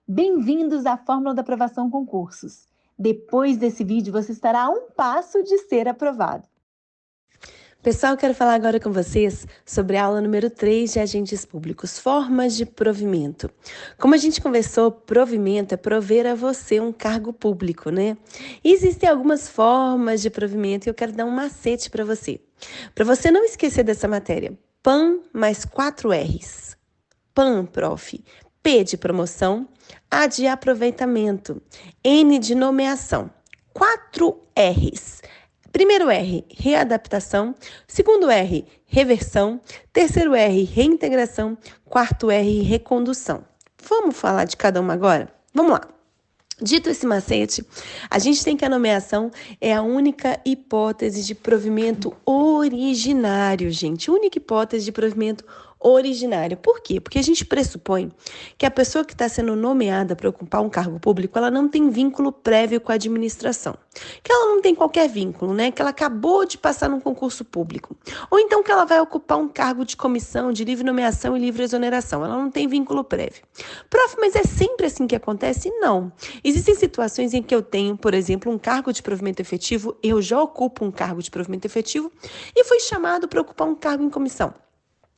Bem-vindos à Fórmula da Aprovação Concursos. Depois desse vídeo, você estará a um passo de ser aprovado. Pessoal, eu quero falar agora com vocês sobre a aula número 3 de agentes públicos, formas de provimento. Como a gente conversou, provimento é prover a você um cargo público, né? E existem algumas formas de provimento e eu quero dar um macete para você. Para você não esquecer dessa matéria, PAN mais 4 R's. PAN, prof. P de promoção, A de aproveitamento, N de nomeação. 4 R's. Primeiro R, readaptação. Segundo R, reversão. Terceiro R, reintegração. Quarto R, recondução. Vamos falar de cada uma agora? Vamos lá. Dito esse macete, a gente tem que a nomeação é a única hipótese de provimento originário, gente. Única hipótese de provimento originário. Por quê? Porque a gente pressupõe que a pessoa que está sendo nomeada para ocupar um cargo público, ela não tem vínculo prévio com a administração. Que ela não tem qualquer vínculo, né? Que ela acabou de passar num concurso público. Ou então que ela vai ocupar um cargo de comissão, de livre nomeação e livre exoneração. Ela não tem vínculo prévio. Prof, mas é sempre assim que acontece? Não. Existem situações em que eu tenho, por exemplo, um cargo de provimento efetivo, eu já ocupo um cargo de provimento efetivo e fui chamado para ocupar um cargo em comissão.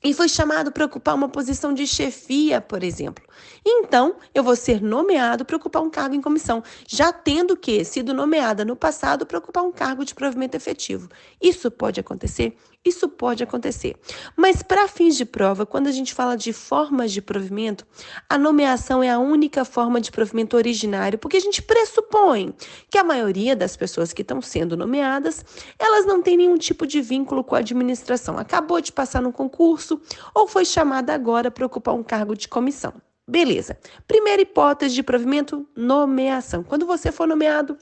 E foi chamado para ocupar uma posição de chefia, por exemplo. Então, eu vou ser nomeado para ocupar um cargo em comissão, já tendo sido nomeada no passado para ocupar um cargo de provimento efetivo. Isso pode acontecer? Isso pode acontecer. Mas, para fins de prova, quando a gente fala de formas de provimento, a nomeação é a única forma de provimento originário, porque a gente pressupõe que a maioria das pessoas que estão sendo nomeadas, elas não têm nenhum tipo de vínculo com a administração. Acabou de passar no concurso ou foi chamada agora para ocupar um cargo de comissão. Beleza. Primeira hipótese de provimento, nomeação. Quando você for nomeado,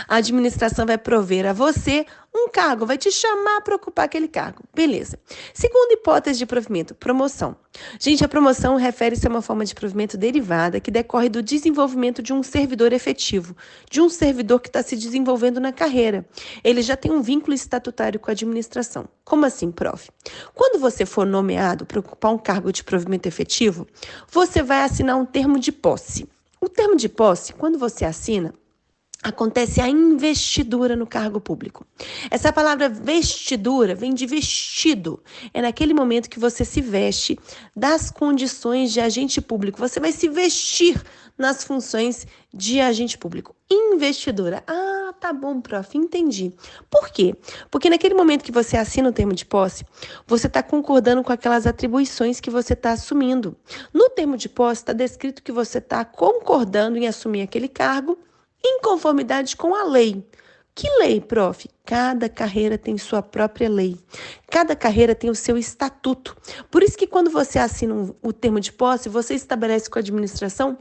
a administração vai prover a você um cargo, vai te chamar para ocupar aquele cargo. Beleza. Segunda hipótese de provimento, promoção. Gente, a promoção refere-se a uma forma de provimento derivada que decorre do desenvolvimento de um servidor efetivo, de um servidor que está se desenvolvendo na carreira. Ele já tem um vínculo estatutário com a administração. Como assim, prof? Quando você for nomeado para ocupar um cargo de provimento efetivo, você vai assinar um termo de posse. O termo de posse, quando você assina, acontece a investidura no cargo público. Essa palavra vestidura vem de vestido. É naquele momento que você se veste das condições de agente público. Você vai se vestir nas funções de agente público. Investidura. Ah, tá bom, prof, entendi. Por quê? Porque naquele momento que você assina o termo de posse, você está concordando com aquelas atribuições que você está assumindo. No termo de posse está descrito que você está concordando em assumir aquele cargo em conformidade com a lei. Que lei, prof? Cada carreira tem sua própria lei. Cada carreira tem o seu estatuto. Por isso que quando você assina o termo de posse, você estabelece com a administração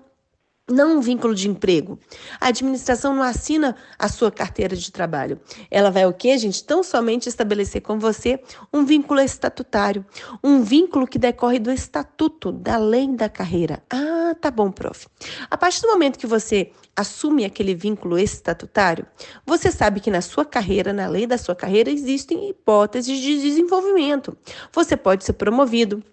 não um vínculo de emprego. A administração não assina a sua carteira de trabalho. Ela vai o quê, gente? Tão somente estabelecer com você um vínculo estatutário. Um vínculo que decorre do estatuto, da lei da carreira. Ah, tá bom, prof. A partir do momento que você assume aquele vínculo estatutário, você sabe que na sua carreira, na lei da sua carreira, existem hipóteses de desenvolvimento. Você pode ser promovido,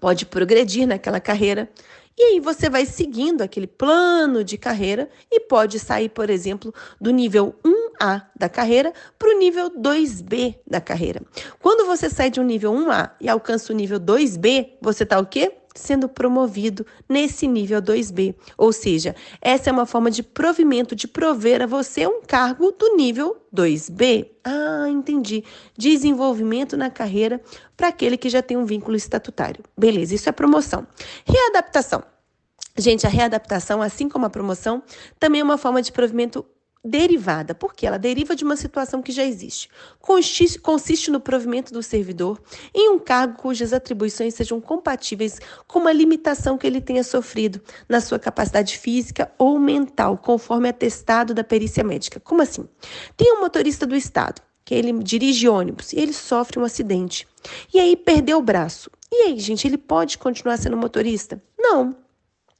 pode progredir naquela carreira. E aí você vai seguindo aquele plano de carreira e pode sair, por exemplo, do nível 1A da carreira para o nível 2B da carreira. Quando você sai de um nível 1A e alcança o nível 2B, você está o quê? Sendo promovido nesse nível 2B. Ou seja, essa é uma forma de provimento, de prover a você um cargo do nível 2B. Ah, entendi. Desenvolvimento na carreira para aquele que já tem um vínculo estatutário. Beleza, isso é promoção. Readaptação. Gente, a readaptação, assim como a promoção, também é uma forma de provimento derivada, porque ela deriva de uma situação que já existe. Consiste no provimento do servidor em um cargo cujas atribuições sejam compatíveis com uma limitação que ele tenha sofrido na sua capacidade física ou mental, conforme atestado da perícia médica. Como assim? Tem um motorista do estado, que ele dirige ônibus, e ele sofre um acidente. E aí perdeu o braço. E aí, gente, ele pode continuar sendo motorista? Não.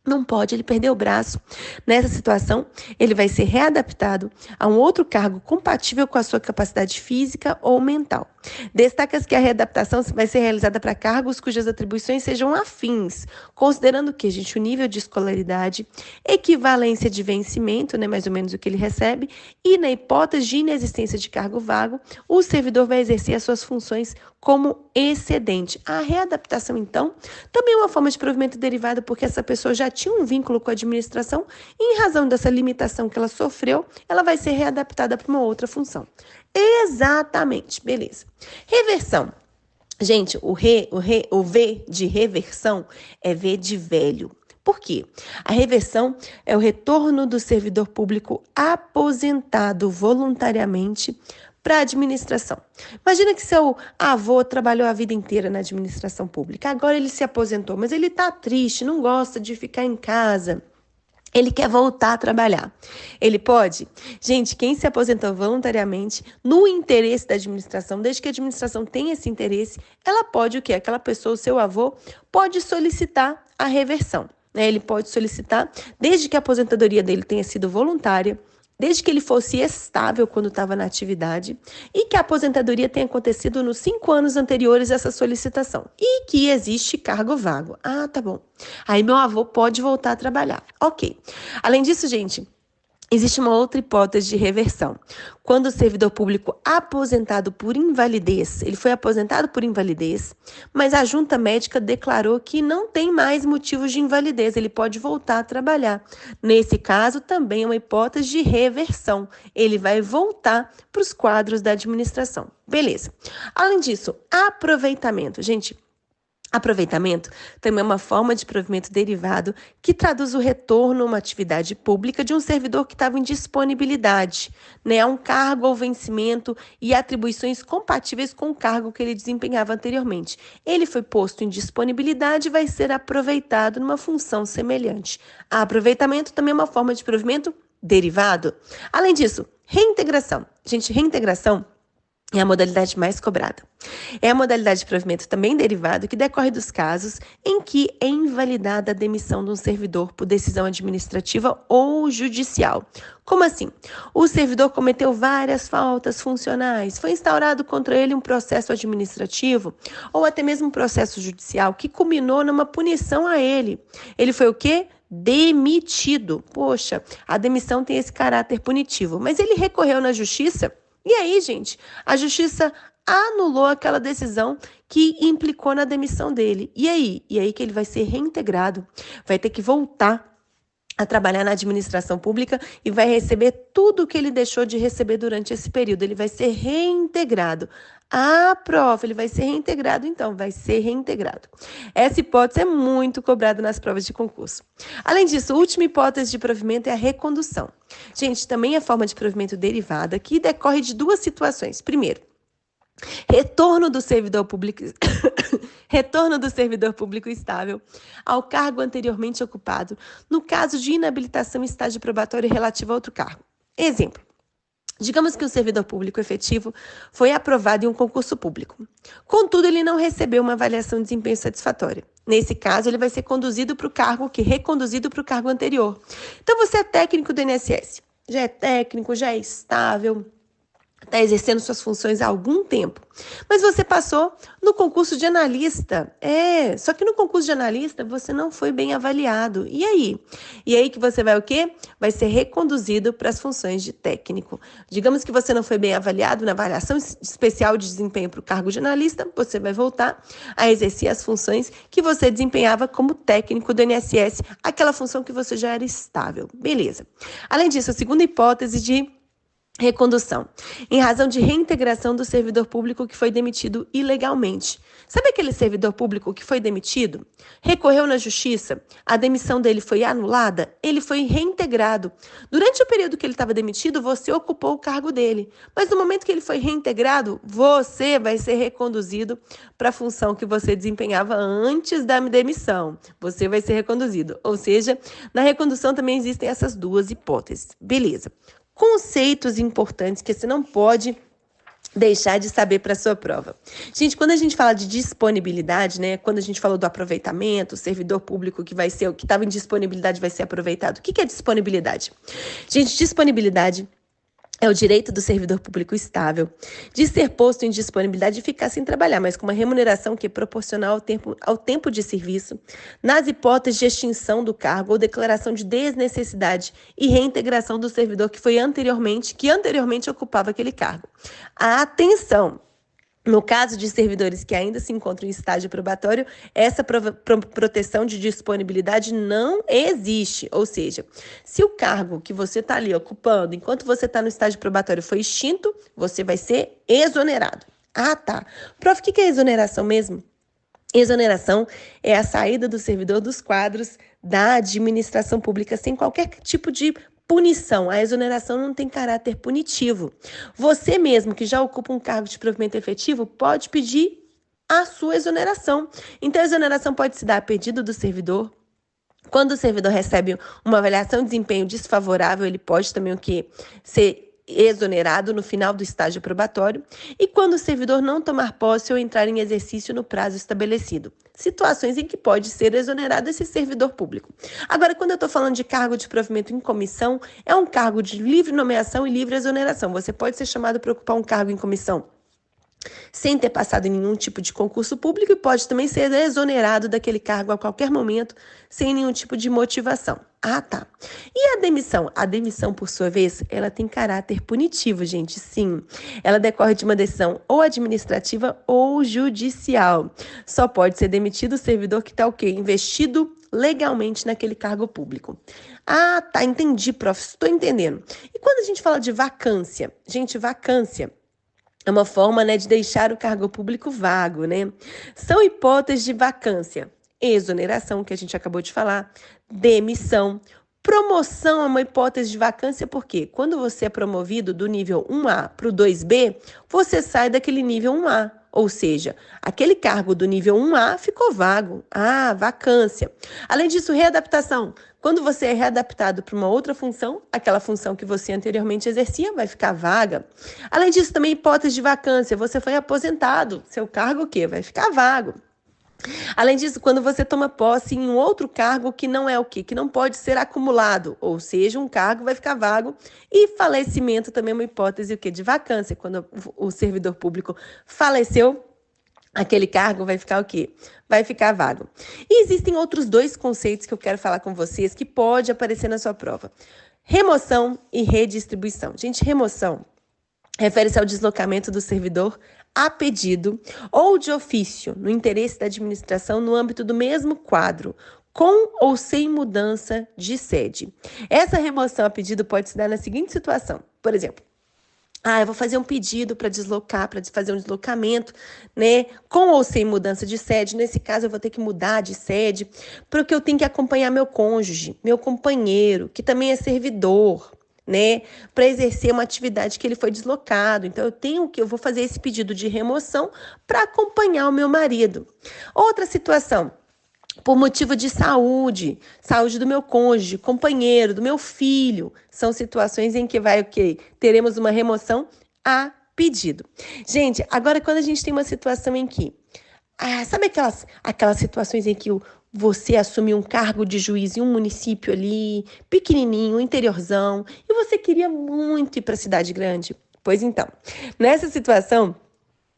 Não pode, ele perdeu o braço. Nessa situação, ele vai ser readaptado a um outro cargo compatível com a sua capacidade física ou mental. Destaca-se que a readaptação vai ser realizada para cargos cujas atribuições sejam afins, considerando que, gente, o nível de escolaridade, equivalência de vencimento, né, mais ou menos o que ele recebe, e na hipótese de inexistência de cargo vago, o servidor vai exercer as suas funções como excedente. A readaptação, então, também é uma forma de provimento derivado porque essa pessoa já tinha um vínculo com a administração e, em razão dessa limitação que ela sofreu, ela vai ser readaptada para uma outra função. Exatamente, beleza. Reversão. Gente, o V de reversão é V de velho. Por quê? A reversão é o retorno do servidor público aposentado voluntariamente para a administração. Imagina que seu avô trabalhou a vida inteira na administração pública. Agora ele se aposentou, mas ele está triste, não gosta de ficar em casa. Ele quer voltar a trabalhar. Ele pode? Gente, quem se aposentou voluntariamente, no interesse da administração, desde que a administração tenha esse interesse, ela pode o quê? Aquela pessoa, o seu avô, pode solicitar a reversão. Ele pode solicitar, desde que a aposentadoria dele tenha sido voluntária, desde que ele fosse estável quando estava na atividade e que a aposentadoria tenha acontecido nos 5 anos anteriores a essa solicitação e que existe cargo vago. Ah, tá bom. Aí meu avô pode voltar a trabalhar. Ok. Além disso, gente, existe uma outra hipótese de reversão. Quando o servidor público aposentado por invalidez, ele foi aposentado por invalidez, mas a junta médica declarou que não tem mais motivos de invalidez, ele pode voltar a trabalhar. Nesse caso, também é uma hipótese de reversão. Ele vai voltar para os quadros da administração. Beleza. Além disso, aproveitamento. Gente, aproveitamento também é uma forma de provimento derivado que traduz o retorno a uma atividade pública de um servidor que estava em disponibilidade, né, a um cargo ou vencimento e atribuições compatíveis com o cargo que ele desempenhava anteriormente. Ele foi posto em disponibilidade e vai ser aproveitado numa função semelhante. Aproveitamento também é uma forma de provimento derivado. Além disso, reintegração. Gente, reintegração é a modalidade mais cobrada. É a modalidade de provimento também derivado que decorre dos casos em que é invalidada a demissão de um servidor por decisão administrativa ou judicial. Como assim? O servidor cometeu várias faltas funcionais, foi instaurado contra ele um processo administrativo ou até mesmo um processo judicial que culminou numa punição a ele. Ele foi o quê? Demitido. Poxa, a demissão tem esse caráter punitivo, mas ele recorreu na justiça. E aí, gente, a justiça anulou aquela decisão que implicou na demissão dele. E aí? E aí que ele vai ser reintegrado, vai ter que voltar a trabalhar na administração pública e vai receber tudo o que ele deixou de receber durante esse período. Ele vai ser reintegrado. Ah, prof, ele vai ser reintegrado, então, vai ser reintegrado. Essa hipótese é muito cobrada nas provas de concurso. Além disso, a última hipótese de provimento é a recondução. Gente, também é forma de provimento derivada que decorre de duas situações. Primeiro, retorno do servidor público estável ao cargo anteriormente ocupado, no caso de inabilitação em estágio probatório relativo a outro cargo. Exemplo. Digamos que o servidor público efetivo foi aprovado em um concurso público. Contudo, ele não recebeu uma avaliação de desempenho satisfatória. Nesse caso, ele vai ser conduzido para o cargo reconduzido para o cargo anterior. Então, você é técnico do INSS. Já é técnico, já é estável, está exercendo suas funções há algum tempo. Mas você passou no concurso de analista. Só que no concurso de analista você não foi bem avaliado. E aí? E aí que você vai o quê? Vai ser reconduzido para as funções de técnico. Digamos que você não foi bem avaliado na avaliação especial de desempenho para o cargo de analista, você vai voltar a exercer as funções que você desempenhava como técnico do INSS, aquela função que você já era estável. Beleza. Além disso, a segunda hipótese de recondução, em razão de reintegração do servidor público que foi demitido ilegalmente. Sabe aquele servidor público que foi demitido? Recorreu na justiça, a demissão dele foi anulada, ele foi reintegrado. Durante o período que ele estava demitido, você ocupou o cargo dele. Mas no momento que ele foi reintegrado, você vai ser reconduzido para a função que você desempenhava antes da demissão. Você vai ser reconduzido. Ou seja, na recondução também existem essas duas hipóteses. Beleza. Conceitos importantes que você não pode deixar de saber para a sua prova. Gente, quando a gente fala de disponibilidade, né? Quando a gente falou do aproveitamento, o servidor público que vai ser, o que estava em disponibilidade vai ser aproveitado. O que é disponibilidade? Gente, disponibilidade é o direito do servidor público estável de ser posto em disponibilidade e ficar sem trabalhar, mas com uma remuneração que é proporcional ao tempo de serviço, nas hipóteses de extinção do cargo ou declaração de desnecessidade e reintegração do servidor que anteriormente ocupava aquele cargo. Atenção! No caso de servidores que ainda se encontram em estágio probatório, essa proteção de disponibilidade não existe. Ou seja, se o cargo que você está ali ocupando, enquanto você está no estágio probatório, foi extinto, você vai ser exonerado. Ah, tá. Prof, o que é exoneração mesmo? Exoneração é a saída do servidor dos quadros da administração pública sem qualquer tipo de punição. A exoneração não tem caráter punitivo. Você mesmo que já ocupa um cargo de provimento efetivo pode pedir a sua exoneração. Então, a exoneração pode se dar a pedido do servidor. Quando o servidor recebe uma avaliação de desempenho desfavorável, ele pode também ser exonerado no final do estágio probatório, e quando o servidor não tomar posse ou entrar em exercício no prazo estabelecido. Situações em que pode ser exonerado esse servidor público. Agora, quando eu estou falando de cargo de provimento em comissão, é um cargo de livre nomeação e livre exoneração. Você pode ser chamado para ocupar um cargo em comissão sem ter passado em nenhum tipo de concurso público e pode também ser exonerado daquele cargo a qualquer momento, sem nenhum tipo de motivação. Ah, tá. E a demissão? A demissão, por sua vez, ela tem caráter punitivo, gente, sim. Ela decorre de uma decisão ou administrativa ou judicial. Só pode ser demitido o servidor que está investido legalmente naquele cargo público. Ah, tá, entendi, prof, estou entendendo. E quando a gente fala de vacância? Gente, vacância é uma forma, né, de deixar o cargo público vago, né? São hipóteses de vacância. Exoneração, que a gente acabou de falar, demissão. Promoção é uma hipótese de vacância porque quando você é promovido do nível 1A para o 2B, você sai daquele nível 1A. Ou seja, aquele cargo do nível 1A ficou vago. Ah, vacância. Além disso, readaptação. Quando você é readaptado para uma outra função, aquela função que você anteriormente exercia vai ficar vaga. Além disso, também hipótese de vacância. Você foi aposentado. Seu cargo o quê? Vai ficar vago. Além disso, quando você toma posse em um outro cargo que não é o quê? Que não pode ser acumulado, ou seja, um cargo vai ficar vago. E falecimento também é uma hipótese o quê? De vacância. Quando o servidor público faleceu, aquele cargo vai ficar o quê? Vai ficar vago. E existem outros dois conceitos que eu quero falar com vocês que pode aparecer na sua prova. Remoção e redistribuição. Gente, remoção refere-se ao deslocamento do servidor a pedido ou de ofício, no interesse da administração, no âmbito do mesmo quadro, com ou sem mudança de sede. Essa remoção a pedido pode se dar na seguinte situação. Por exemplo, eu vou fazer um pedido para deslocar, para fazer um deslocamento, né? Com ou sem mudança de sede. Nesse caso, eu vou ter que mudar de sede, porque eu tenho que acompanhar meu cônjuge, meu companheiro, que também é servidor, né, para exercer uma atividade que ele foi deslocado. Então, eu vou fazer esse pedido de remoção para acompanhar o meu marido. Outra situação, por motivo de saúde do meu cônjuge, companheiro, do meu filho, são situações em que teremos uma remoção a pedido. Gente, agora quando a gente tem uma situação em que, sabe aquelas situações em que você assumiu um cargo de juiz em um município ali, pequenininho, interiorzão, e você queria muito ir para a cidade grande? Pois então, nessa situação,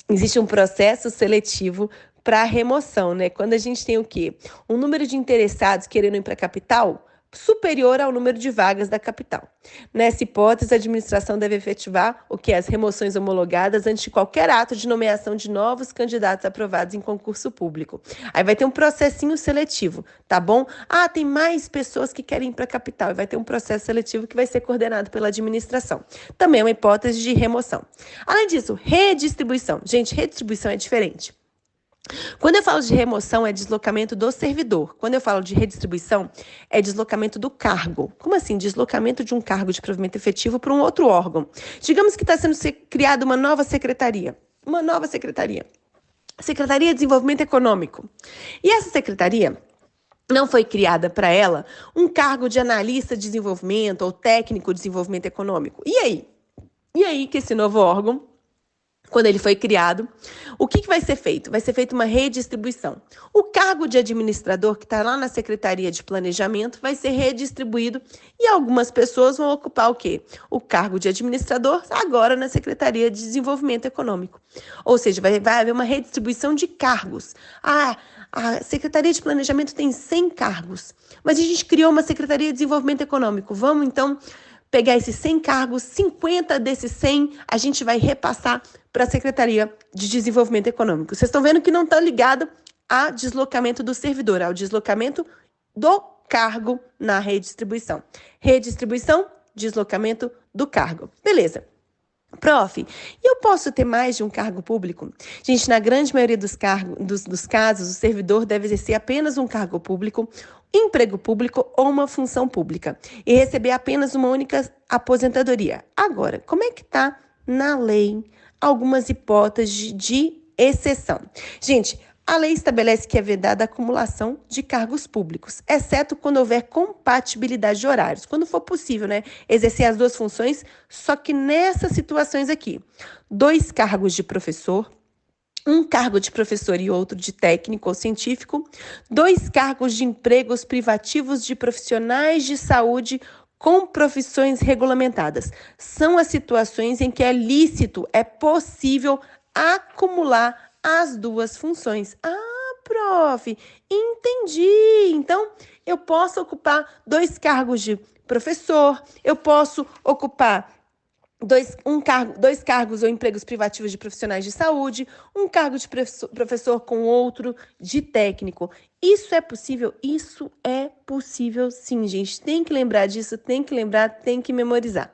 existe um processo seletivo para remoção, né? Quando a gente tem o quê? Um número de interessados querendo ir para a capital superior ao número de vagas da capital. Nessa hipótese, a administração deve efetivar as remoções homologadas antes de qualquer ato de nomeação de novos candidatos aprovados em concurso público. Aí vai ter um processinho seletivo, tá bom? Tem mais pessoas que querem ir para a capital e vai ter um processo seletivo que vai ser coordenado pela administração. Também é uma hipótese de remoção. Além disso, redistribuição. Gente, redistribuição é diferente. Quando eu falo de remoção, é deslocamento do servidor. Quando eu falo de redistribuição, é deslocamento do cargo. Como assim? Deslocamento de um cargo de provimento efetivo para um outro órgão. Digamos que está sendo criada uma nova secretaria. Secretaria de Desenvolvimento Econômico. E essa secretaria não foi criada para ela um cargo de analista de desenvolvimento ou técnico de desenvolvimento econômico. E aí? E aí que esse novo órgão quando ele foi criado, o que vai ser feito? Vai ser feita uma redistribuição. O cargo de administrador, que está lá na Secretaria de Planejamento, vai ser redistribuído e algumas pessoas vão ocupar o quê? O cargo de administrador agora na Secretaria de Desenvolvimento Econômico. Ou seja, vai haver uma redistribuição de cargos. A Secretaria de Planejamento tem 100 cargos, mas a gente criou uma Secretaria de Desenvolvimento Econômico. Vamos, então, pegar esses 100 cargos, 50 desses 100 a gente vai repassar para a Secretaria de Desenvolvimento Econômico. Vocês estão vendo que não está ligado ao deslocamento do servidor, ao deslocamento do cargo na redistribuição. Redistribuição, deslocamento do cargo. Beleza. Prof, eu posso ter mais de um cargo público? Gente, na grande maioria dos casos, o servidor deve exercer apenas um cargo público, emprego público ou uma função pública e receber apenas uma única aposentadoria. Agora, como é que está na lei algumas hipóteses de exceção? Gente, a lei estabelece que é vedada a acumulação de cargos públicos, exceto quando houver compatibilidade de horários. Quando for possível, exercer as duas funções, só que nessas situações aqui, 2 cargos de professor, um cargo de professor e outro de técnico ou científico, 2 cargos de empregos privativos de profissionais de saúde com profissões regulamentadas. São as situações em que é lícito, é possível acumular as duas funções. Prof, entendi. Então, eu posso ocupar 2 cargos de professor, eu posso ocupar 2 cargos ou empregos privativos de profissionais de saúde, um cargo de professor com outro de técnico. Isso é possível? Isso é possível sim, gente. Tem que lembrar disso, tem que lembrar, tem que memorizar.